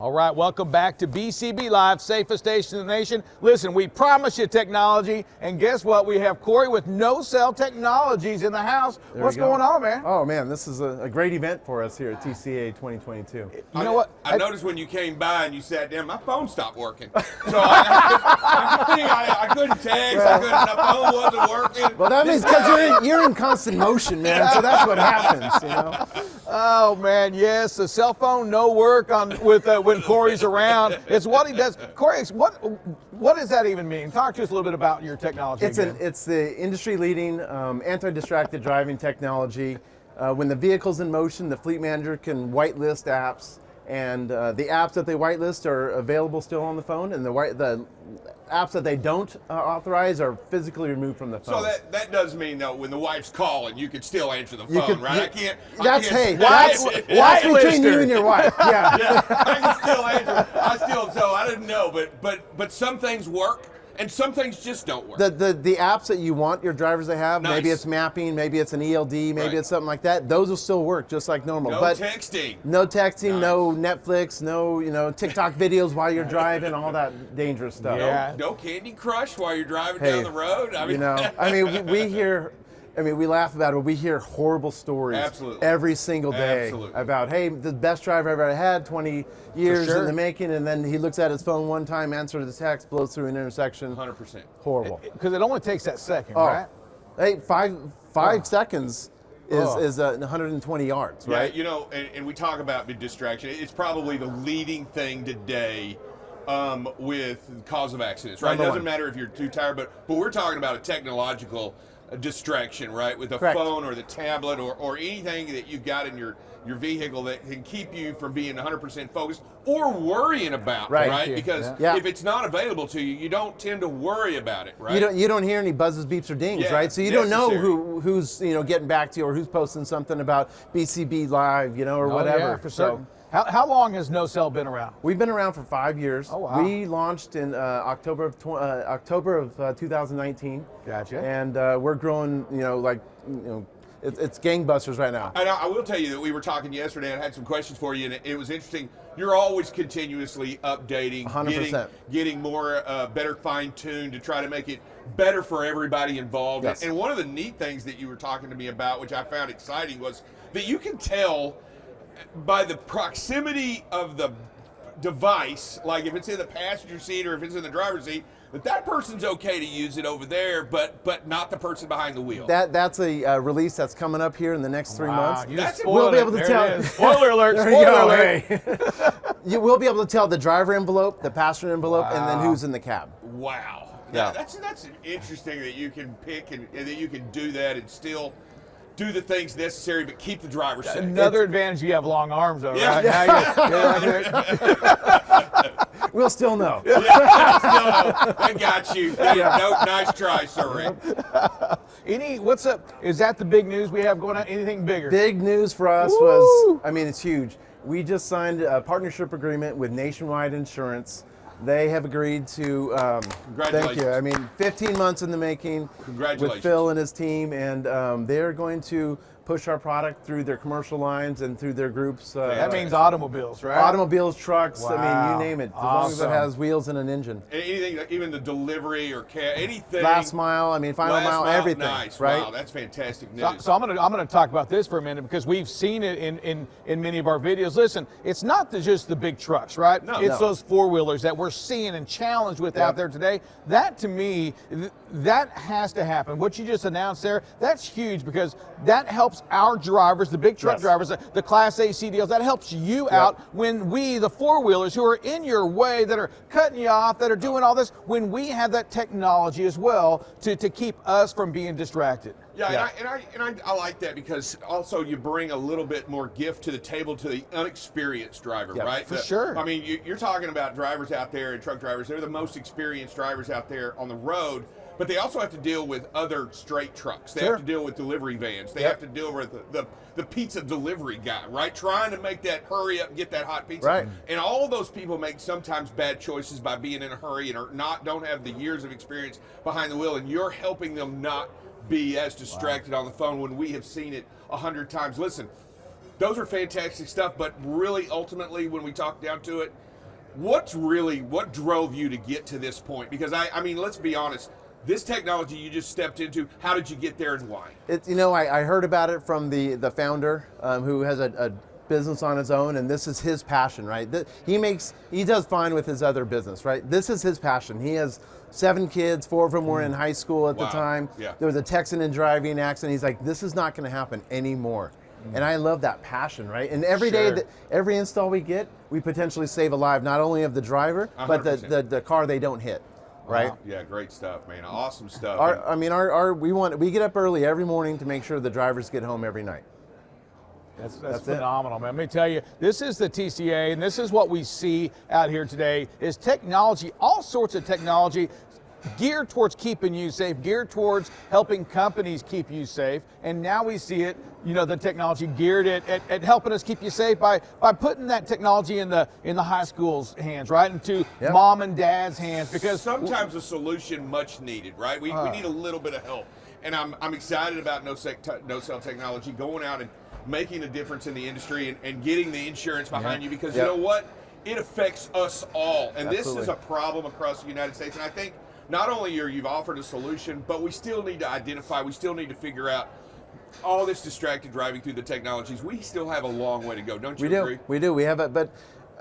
All right, welcome back to BCB Live, safest station in the nation. Listen, we promise you technology, and guess what? We have Corey with NoCell Technologies in the house. What's going on, man? Oh, man, this is a great event for us here at TCA 2022. You know what? I noticed when you came by and you sat down, my phone stopped working. So I couldn't text, the phone wasn't working. Well, that means because you're in constant motion, man, so that's what happens, you know? Oh, man, yes, the cell phone, no work when Corey's around. It's what he does. Corey, what does that even mean? Talk to us a little bit about your technology. It's the industry-leading anti-distracted driving technology. When the vehicle's in motion, the fleet manager can whitelist apps, and the apps that they whitelist are available still on the phone, and the apps that they don't authorize are physically removed from the phone. So that does mean, though, when the wife's calling, you could still answer the phone, right? That's between you and your wife. Yeah. Yeah, I can still answer. So I didn't know, but some things work. And some things just don't work. The apps that you want your drivers to have, nice. Maybe it's mapping, maybe it's an ELD, maybe it's something like that. Those will still work just like normal. No texting. No texting, nice. No Netflix, no TikTok videos while you're driving, all that dangerous stuff. Yeah. No Candy Crush while you're driving down the road. We laugh about it, but we hear horrible stories every single day about, hey, the best driver I've ever had, 20 years in the making, and then he looks at his phone one time, answers the text, blows through an intersection. 100%. Horrible. Because it only takes that second, right? Hey, five seconds is 120 yards, right? Yeah, you know, and we talk about the distraction. It's probably the leading thing today with cause of accidents, right? It doesn't matter if you're too tired, but we're talking about a technological distraction, right? With the phone or the tablet or anything that you've got in your vehicle that can keep you from being 100% focused or worrying about, right? Because if it's not available to you, you don't tend to worry about it, right? You don't hear any buzzes, beeps, or dings, right? So you don't know who's getting back to you or who's posting something about BCB Live, or whatever. Yeah, for certain. How long has NoCell been around? We've been around for 5 years. Oh, wow. We launched in October of 2019. Gotcha. And we're growing, it's gangbusters right now. And I will tell you that we were talking yesterday and I had some questions for you, and it was interesting. You're always continuously updating, 100%. getting more, better fine-tuned to try to make it better for everybody involved. Yes. And one of the neat things that you were talking to me about, which I found exciting, was that you can tell by the proximity of the device, like if it's in the passenger seat or if it's in the driver's seat, that person's okay to use it over there, but not the person behind the wheel. That's a release that's coming up here in the next 3 months. We'll be able to tell. Spoiler alert! Spoiler alert! You will be able to tell the driver envelope, the passenger envelope, and then who's in the cab. Wow. Yeah. That's interesting that you can pick and that you can do that and still do the things necessary, but keep the driver safe. Another advantage, you have long arms, though, right? We'll still know. Still know. I got you. Nice try, sir. What's up? Is that the big news we have going on? Anything bigger? Big news for us was, it's huge. We just signed a partnership agreement with Nationwide Insurance. They have agreed to, congratulations. Thank you. 15 months in the making with Phil and his team, and they're going to push our product through their commercial lines and through their groups. That means automobiles, right? Automobiles, trucks, wow. You name it, as long as it has wheels and an engine. Anything, even the delivery or anything. Last mile, final mile, everything. Nice, right? Wow, that's fantastic news. So I'm gonna talk about this for a minute because we've seen it in many of our videos. Listen, it's not just the big trucks, right? It's those four-wheelers that we're seeing and challenged with out there today. That, to me, that has to happen. What you just announced there, that's huge because that helps our drivers, the big truck drivers, the Class A CDLs, that helps you out when we, the four-wheelers who are in your way, that are cutting you off, that are doing all this, when we have that technology as well to keep us from being distracted. Yeah. And I like that because also you bring a little bit more gift to the table to the unexperienced driver, right? For sure. I mean, you're talking about drivers out there and truck drivers. They're the most experienced drivers out there on the road, but they also have to deal with other straight trucks. They have to deal with delivery vans. They have to deal with the pizza delivery guy, right? Trying to make that hurry up and get that hot pizza. Right. And all of those people make sometimes bad choices by being in a hurry and don't have the years of experience behind the wheel, and you're helping them not be as distracted on the phone when we have seen it 100 times. Listen, those are fantastic stuff, but really ultimately when we talk down to it, what drove you to get to this point? Because I mean, let's be honest. This technology you just stepped into, how did you get there and why? I heard about it from the founder who has a business on his own, and this is his passion, right? He does fine with his other business, right? This is his passion. He has 7 kids, 4 of them were in high school at the time. Yeah. There was a Texan and driving accident. He's like, this is not going to happen anymore. And I love that passion, right? And every day, every install we get, we potentially save a life, not only of the driver, 100%. But the car they don't hit. Right. Wow. Yeah, great stuff, man. Awesome stuff. We get up early every morning to make sure the drivers get home every night. That's phenomenal, man. Let me tell you, this is the TCA, and this is what we see out here today is technology, all sorts of technology geared towards keeping you safe, geared towards helping companies keep you safe. And now we see it, the technology geared at helping us keep you safe by putting that technology in the high school's hands, right? Into mom and dad's hands, because sometimes a solution much needed, right? We need a little bit of help. And I'm excited about NoCell technology going out and making a difference in the industry and getting the insurance behind you, because you know what? It affects us all. And this is a problem across the United States. And I think not only you've offered a solution, but we still need to identify, we still need to figure out all this distracted driving through the technologies. We still have a long way to go, don't you agree? We do. We have it, but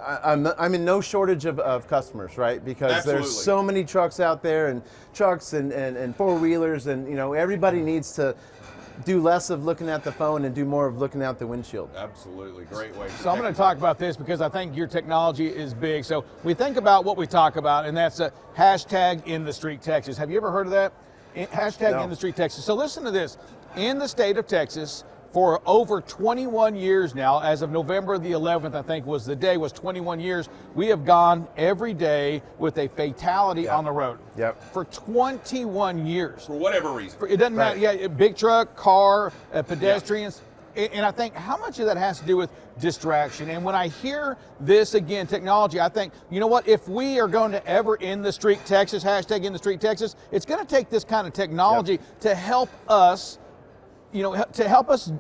I'm in no shortage of customers, right? Because there's so many trucks out there, and trucks and four-wheelers, and everybody needs to do less of looking at the phone and do more of looking out the windshield. Absolutely, great way. So I'm going to talk about this because I think your technology is big. So we think about what we talk about, and that's a hashtag in the street Texas. Have you ever heard of that? Hashtag in the street Texas. So listen to this. In the state of Texas, for over 21 years now, as of November the 11th, I think was the day, was 21 years, we have gone every day with a fatality on the road. For 21 years. For whatever reason. It doesn't matter, big truck, car, pedestrians. And I think how much of that has to do with distraction. And when I hear this, again, technology, I think, you know what, if we are going to ever end the street Texas, hashtag in the street Texas, it's going to take this kind of technology to help us, to help us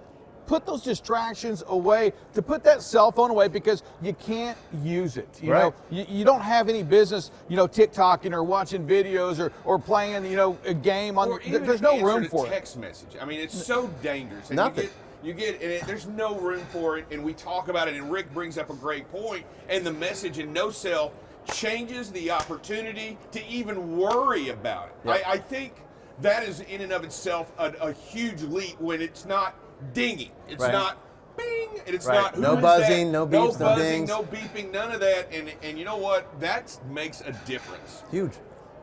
put those distractions away, to put that cell phone away, because you can't use it. You know, you don't have any business, TikToking or watching videos or playing, a game on. There's no room for it. Text message. I mean, it's so dangerous. And Nothing. You get and there's no room for it, and we talk about it, and Rick brings up a great point, and the message in NoCell changes the opportunity to even worry about it. I think that is in and of itself a huge leap when it's not dinging, it's not bing, and it's not no buzzing, no beeps, no dings, no beeping, none of that, and you know what? That makes a difference. Huge.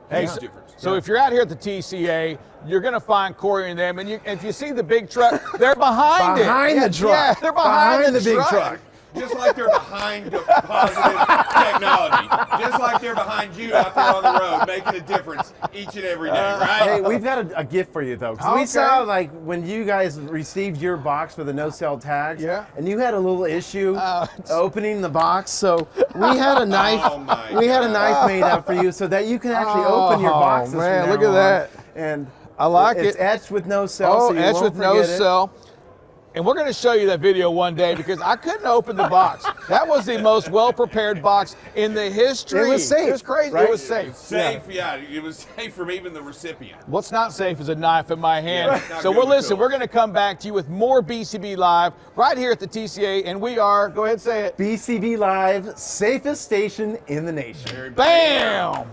Hey, so if you're out here at the TCA, you're going to find Corey and them, and if you see the big truck, they're behind it. Behind the truck. Yeah, they're behind the big truck. Just like they're behind the positive technology. Just like they're behind you out there on the road, making a difference each and every day, right? Hey, we've got a gift for you, though. Because we saw, when you guys received your box for the NoCell tags, and you had a little issue opening the box. So we had a knife. We had a knife made up for you so that you can actually open your boxes. Man, look at that. And I like it. It's etched with NoCell. So etched with NoCell. And we're going to show you that video one day, because I couldn't open the box. That was the most well-prepared box in the history. It was safe. It was crazy. Right? It was safe. It was safe from even the recipient. What's not safe is a knife in my hand. So we're going to come back to you with more BCB Live right here at the TCA, and we are, go ahead and say it. BCB Live, safest station in the nation. Bam!